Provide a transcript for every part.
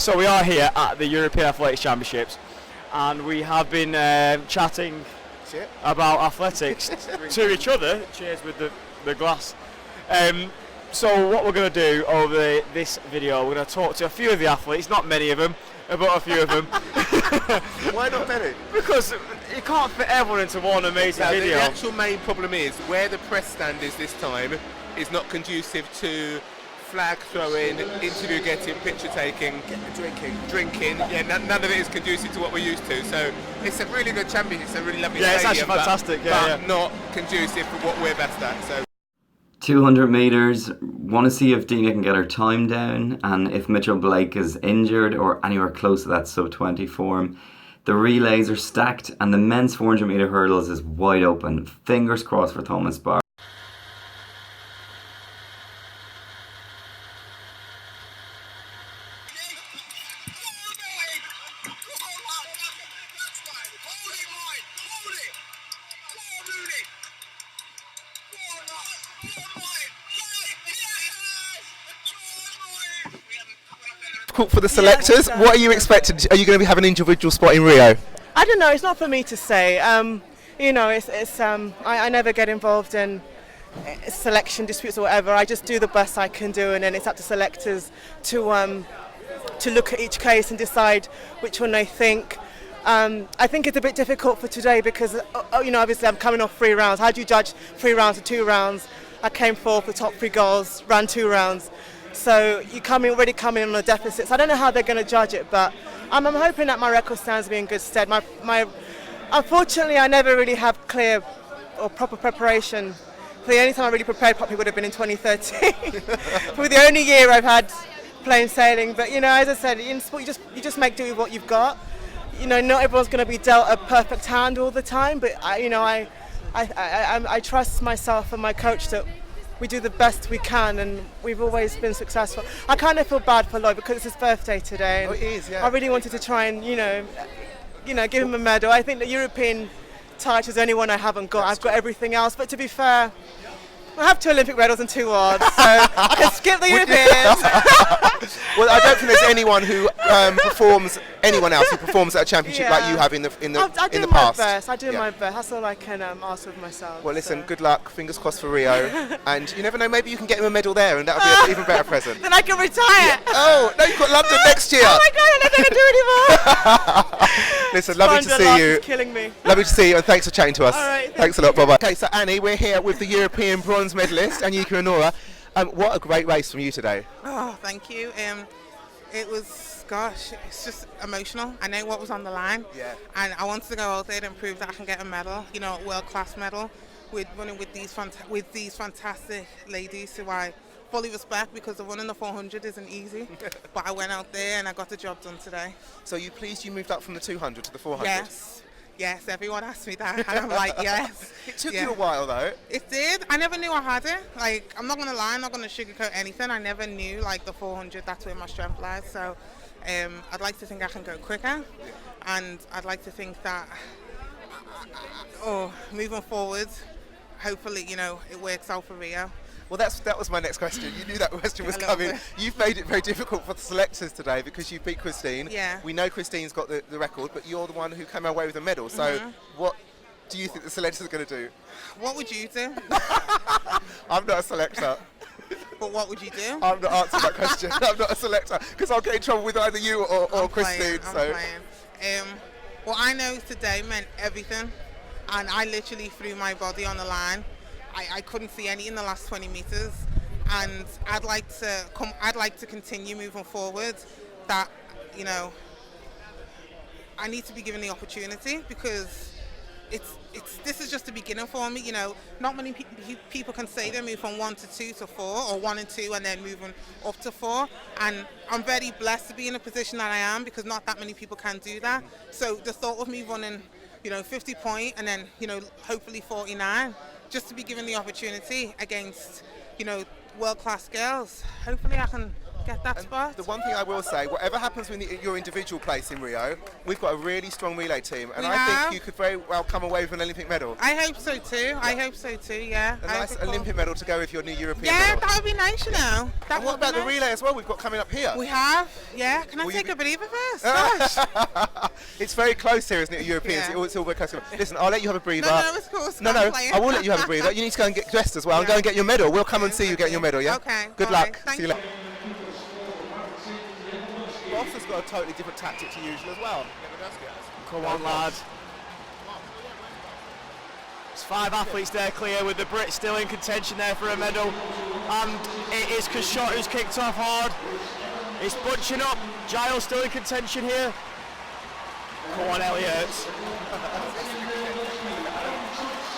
So we are here at the European Athletics Championships, and we have been chatting about athletics to each other. Cheers with the glass. So what we're going to do over this video, we're going to talk to a few of the athletes, not many of them, but a few of them. Why not many? Because you can't fit everyone into one amazing video. The actual main problem is where the press stand is this time is not conducive to flag throwing, interview getting, picture taking, drinking. Yeah, none of it is conducive to what we're used to. So it's a really good championship. It's a really lovely stadium. It's actually fantastic. But not conducive for what we're best at. So 200 metres, want to see if Dina can get her time down and if Mitchell Blake is injured or anywhere close to that sub-20 form. The relays are stacked and the men's 400 metre hurdles is wide open. Fingers crossed for Thomas Barr. for the selectors, what are you expecting? Are you going to be having an individual spot in Rio? I don't know. It's not for me to say. You know, I never get involved in selection disputes or whatever. I just do the best I can do, and then it's up to selectors to look at each case and decide which one they think. I think it's a bit difficult for today because, you know, obviously I'm coming off 3 rounds. How do you judge 3 rounds or 2 rounds? I came fourth, the top 3 girls, ran 2 rounds. So you already come in on a deficit. So I don't know how they're going to judge it, but I'm hoping that my record stands me in good stead. Unfortunately, I never really have clear or proper preparation. The only time I really prepared properly would have been in 2013. Probably the only year I've had plain sailing. But you know, as I said, in sport you just make do with what you've got. You know, not everyone's going to be dealt a perfect hand all the time. But I trust myself and my coach that we do the best we can, and we've always been successful. I kind of feel bad for Lloyd because it's his birthday today. And it is, yeah. I really wanted to try and, you know, give him a medal. I think the European title is the only one I haven't got. I've got everything else, but to be fair, I have 2 Olympic medals and 2 awards, so I can skip the Europeans. Well, I don't think there's anyone who anyone else who performs at a championship like you have in the past. I do my best. That's all I can ask of myself. Well, listen, good luck. Fingers crossed for Rio. And you never know, maybe you can get him a medal there, and that'll be an even better present. Then I can retire. Yeah. Oh, no, you've got London next year. Oh my God, I'm not going to do anymore. Listen, lovely to see you. It's killing me. Lovely to see you, and thanks for chatting to us. All right, thanks a lot. Bye bye. Okay, so Annie, we're here with the European bronze medalist, Anyika Onora. What a great race from you today. Oh, thank you. It was, gosh, it's just emotional. I know what was on the line, and I wanted to go out there and prove that I can get a medal, you know, a world-class medal, with running with these fantastic ladies who I fully respect, because the running the 400 isn't easy. But I went out there and I got the job done today. So you pleased you moved up from the 200 to the 400? Yes, everyone asked me that, and I'm like, yes. It took you a while, though. It did. I never knew I had it. Like, I'm not going to lie, I'm not going to sugarcoat anything. I never knew, like, the 400, that's where my strength lies. So I'd like to think I can go quicker, and I'd like to think that, moving forward, hopefully, you know, it works out for Rio. Well, that was my next question. You knew that question was coming. You've made it very difficult for the selectors today because you beat Christine. Yeah. We know Christine's got the record, but you're the one who came away with the medal. So what do you think the selectors are going to do? What would you do? I'm not a selector. But what would you do? I'm not answering that question. I'm not a selector because I'll get in trouble with either you or Christine. I'm playing. What I know today meant everything, and I literally threw my body on the line. I couldn't see any in the last 20 meters, and I'd like to continue moving forward. That, you know, I need to be given the opportunity, because this is just the beginning for me. You know, not many people can say they move from 1 to 2 to 4, or 1 and 2 and then moving up to 4. And I'm very blessed to be in a position that I am, because not that many people can do that. So the thought of me running, you know, 50 point and then, you know, hopefully 49. Just to be given the opportunity against, you know, world-class girls. Hopefully I can get that spot. The one thing I will say, whatever happens with your individual place in Rio, we've got a really strong relay team, and I think you could very well come away with an Olympic medal. I hope so too. I hope so too. Yeah. A nice Olympic medal to go with your new European medal. medal. That would be nice, you know. And what about the relay as well? We've got coming up here. We have. Yeah. Can I take a breather first? Gosh. It's very close here, isn't it, Europeans? Yeah. It's all very close. Listen, I'll let you have a breather. No, of course. No, I will let you have a breather. You need to go and get dressed as well and go and get your medal. We'll come and see you getting your medal, yeah? Okay. Good luck. Right, see you later. Ross has got a totally different tactic to usual as well. Come on, lad. There's 5 athletes there clear, with the Brits still in contention there for a medal. And it is Kashot who's kicked off hard. It's bunching up. Giles still in contention here. Come on, Elliot.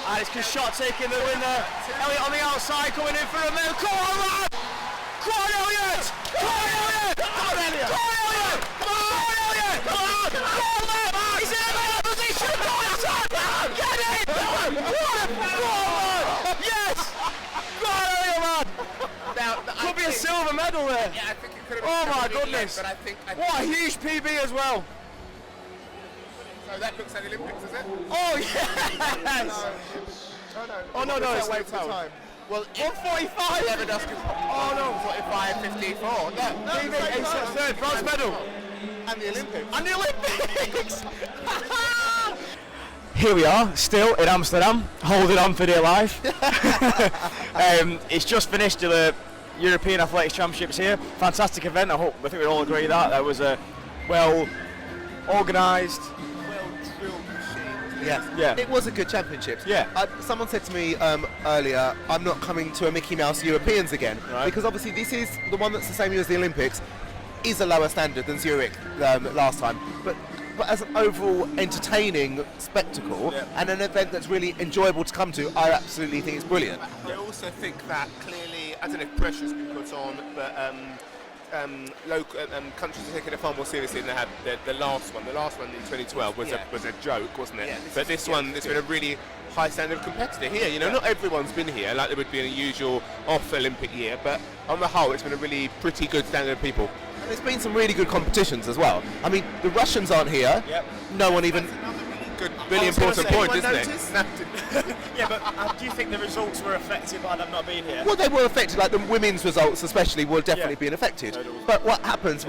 And it's Kashot taking the win there. Elliot on the outside coming in for a medal. Come on, lad! Come on, Elliot! Come on, Elliot! Come on, Elliot! Come on, Elliot! Come on, Elliot! Come on! Come on, lad! He's in a better position! Go on, get it! What a goal! Yes! Go on, Elliot, man! Now, could be a silver medal there. Yeah, I think it could have been. Oh my goodness! But I think what a huge PB as well. So that looks at the Olympics, is it? Oh yes! Oh no, it's wait for the time. Well, 145. Lewandowski. Oh no, 45, 54. No, PB, it's third bronze medal. And the Olympics. And the Olympics! Here we are, still in Amsterdam, holding on for dear life. It's just finished the European Athletics Championships here. Fantastic event. I think we all agree that was a well organised. Yes. Yeah. It was a good championships. Yeah. Someone said to me earlier, I'm not coming to a Mickey Mouse Europeans again. Right. Because obviously this is the one that's the same year as the Olympics, is a lower standard than Zurich last time. But as an overall entertaining spectacle and an event that's really enjoyable to come to, I absolutely think it's brilliant. I also think that clearly, I don't know if pressure's been put on, but local countries are taking it far more seriously than they had the last one. The last one in 2012 was a joke, wasn't it? Yeah, but this one, there's been a really high standard of competitor here. You know, not everyone's been here like there would be in a usual off Olympic year, but on the whole, it's been a really pretty good standard of people. And there's been some really good competitions as well. I mean, the Russians aren't here. Yep. No one even... Good, really important point, isn't it? Yeah, but do you think the results were affected by them not being here? Well, they were affected, like the women's results especially were definitely being affected. But what happens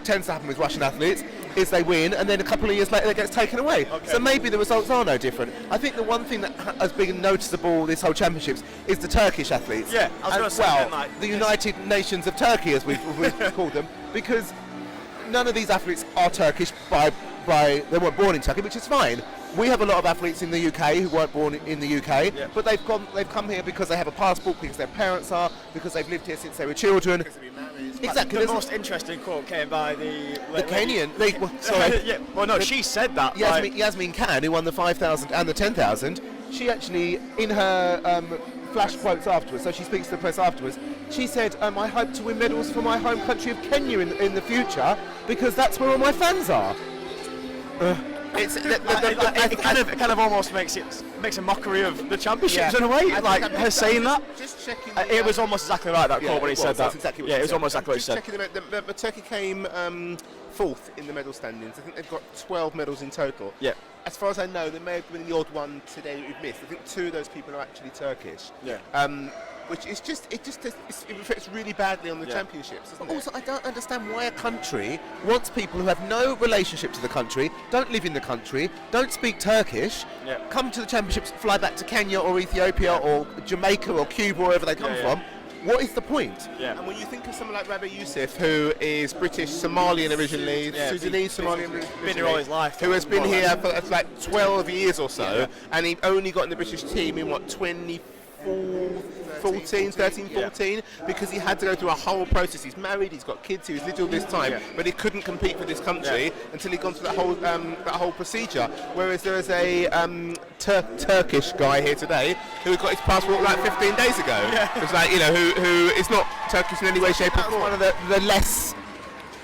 tends to happen with Russian athletes is they win and then a couple of years later it gets taken away. So maybe the results are no different. I think the one thing that has been noticeable this whole championships is the Turkish athletes. Yeah, I was going to say well, like the United Nations of Turkey, as we've called them, because none of these athletes are Turkish they weren't born in Turkey, which is fine. We have a lot of athletes in the UK who weren't born in the UK, but they've come here because they have a passport, because their parents are, because they've lived here since they were children. Because they've been married. Exactly. The most interesting quote came by the Kenyan. She said that. Yasmin Khan, who won the 5,000 and the 10,000, she actually, in her flash quotes afterwards, so she speaks to the press afterwards, she said, I hope to win medals for my home country of Kenya in the future, because that's where all my fans are. It kind of almost makes a mockery of the championships in a way. Like her saying that. Just checking. It was almost exactly right that quote when he said that. That's exactly what it she was said. almost exactly what he Just said. checking the Turkey came fourth in the medal standings. I think they've got 12 medals in total. Yeah. As far as I know, there may have been the odd one today that we've missed. I think 2 of those people are actually Turkish. Yeah. Which is it reflects really badly on the championships, doesn't it? Also, I don't understand why a country wants people who have no relationship to the country, don't live in the country, don't speak Turkish, come to the championships, fly back to Kenya or Ethiopia or Jamaica or Cuba, wherever they come from. What is the point? Yeah. And when you think of someone like Rabbi Youssef, who is British Somalian originally, Sudanese Somalian originally, been here all his life, who has been here for like 12 years or so, and he only got in the British team in 13, 14, because he had to go through a whole process. He's married, he's got kids, he was little this time, but he couldn't compete for this country until he'd gone through that whole procedure. Whereas there is a Turkish guy here today who got his passport like 15 days ago. It's like, who is not Turkish in any way, shape or form. One of the less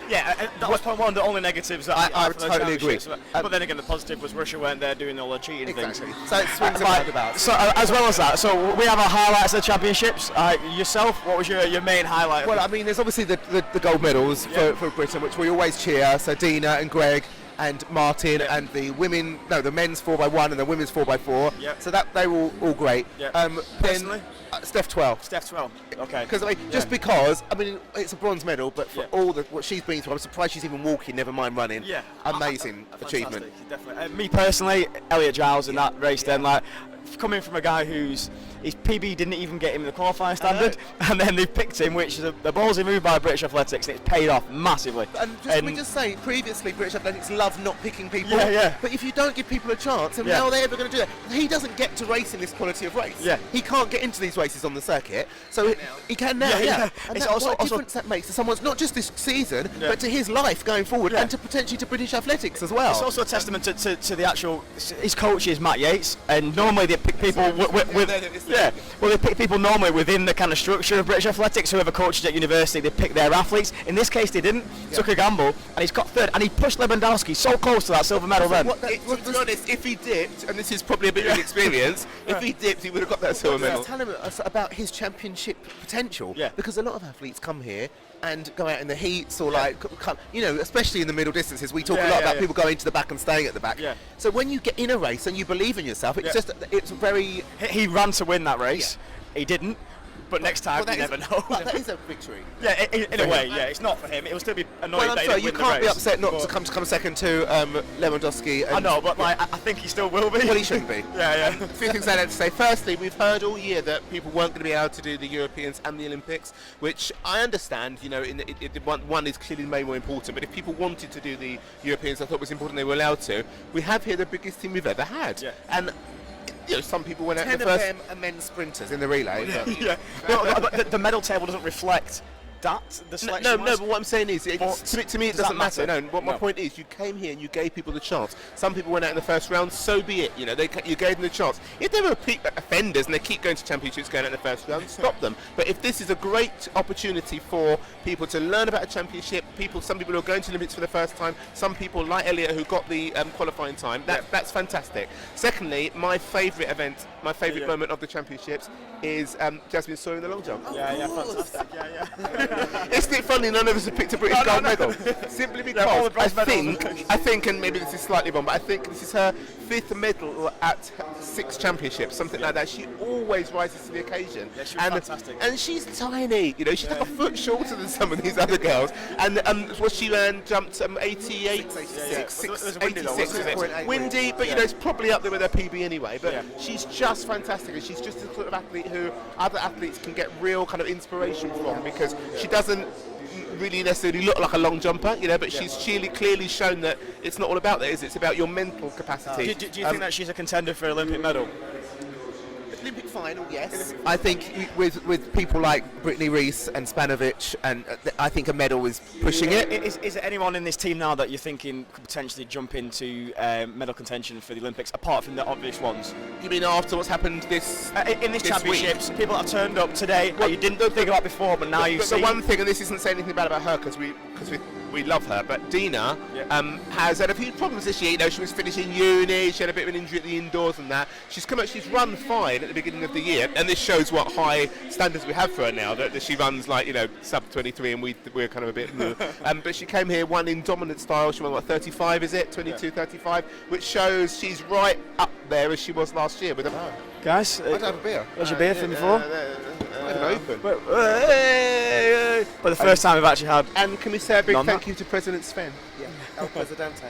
Yeah, that was probably one of the only negatives that I had would for the totally agree. championships. But then again, the positive was Russia weren't there doing all the cheating Exactly. things. So it swings and roundabouts. So as well as that, so we have our highlights of the championships. Yourself, what was your main highlight? Well, I mean, there's obviously the gold medals for Britain, which we always cheer. So Dina and Greg and Martin and the men's 4x1 and the women's 4x4. Yep. So that they were all great. Yep. Then Steph 12. Steph 12. Okay. Because because it's a bronze medal, but for all what she's been through, I'm surprised she's even walking. Never mind running. Yeah. Amazing achievement. Definitely. Me personally, Elliot Giles in that race. Then coming from a guy his PB didn't even get him in the qualifying standard, and then they picked him, which is a ballsy move by British Athletics, and it's paid off massively. And can we just say, previously British Athletics love not picking people. Yeah. But if you don't give people a chance, then how are they ever going to do that? He doesn't get to race in this quality of race. Yeah. He can't get into these races on the circuit, so he can now. Yeah. And It's what a difference that makes to someone's, not just this season, but to his life going forward, and to potentially to British Athletics as well. It's also a testament to the actual. His coach is Matt Yates, and normally they pick people they pick people normally within the kind of structure of British Athletics. Whoever coaches at university, they pick their athletes. In this case, they didn't. Took a gamble, and he's got third, and he pushed Lewandowski so close to that silver medal. Then, to be honest, if he dipped, and this is probably a bit of inexperience, if he dipped, he would have got that silver medal. Tell him about his championship potential, because a lot of athletes come here and go out in the heats or especially in the middle distances. We talk a lot about people going to the back and staying at the back. So when you get in a race and you believe in yourself, it's very. He ran to win that race. He didn't. But next time, you never know. That is a victory. Yeah, in a way, it's not for him. It will still be annoying. Well, I'm sorry, you can't be upset not to come second to Lewandowski. I know, but I think he still will be. Well, he shouldn't be. A few things I'd like to say. Firstly, we've heard all year that people weren't going to be able to do the Europeans and the Olympics, which I understand. One is clearly way more important. But if people wanted to do the Europeans, I thought it was important they were allowed to. We have here the biggest team we've ever had, and. Some people went out in the first. 10 of them are men's sprinters in the relay. But the medal table doesn't reflect that. The selection no. But what I'm saying is, to me, it doesn't matter. No. My point is, you came here and you gave people the chance. Some people went out in the first round. So be it. You gave them the chance. If they were repeat offenders and they keep going to championships, going out in the first round, stop them. But if this is a great opportunity for people to learn about a championship, some people who are going to Olympics for the first time, some people like Elliot who got the qualifying time, that's fantastic. Secondly, my favourite event, my favourite moment of the championships is Jasmine Sawyer in the long jump. Fantastic. Isn't it funny none of us have picked a British gold medal? Simply because I think, and maybe this is slightly wrong, but I think this is her 5th medal at 6 championships, something like that. She always rises to the occasion. Yeah, she was fantastic. And she's tiny, she's like a foot shorter than some of these other girls. And she jumped 88, 86, windy, but it's probably up there with her PB anyway. But she's just fantastic, and she's just the sort of athlete who other athletes can get real kind of inspiration from, because she doesn't really necessarily look like a long jumper, but she's clearly shown that it's not all about that, is it? It's about your mental capacity. Do you think that she's a contender for Olympic medal? Olympic final, yes. I think with people like Brittany Rees and Spanovic, and I think a medal is pushing it. Is there anyone in this team now that you're thinking could potentially jump into medal contention for the Olympics, apart from the obvious ones? You mean after what's happened in this championships? Week? People have turned up today that you didn't think about before, but now you've seen. The one thing, and this isn't saying anything bad about her, because we love her, but Dina has had a few problems this year. She was finishing uni, she had a bit of an injury at the indoors and that. She's run fine at the beginning of the year, and this shows what high standards we have for her now, that she runs like, sub 23, and we're kind of a bit but she came here, won in dominant style. She won 35, is it? 22, 35, which shows she's right up there as she was last year with a Guys, I'd have a beer. Where's your beer from before? Open. But the first time we've actually had. And can we say a big thank you to President Sven? El Presidente.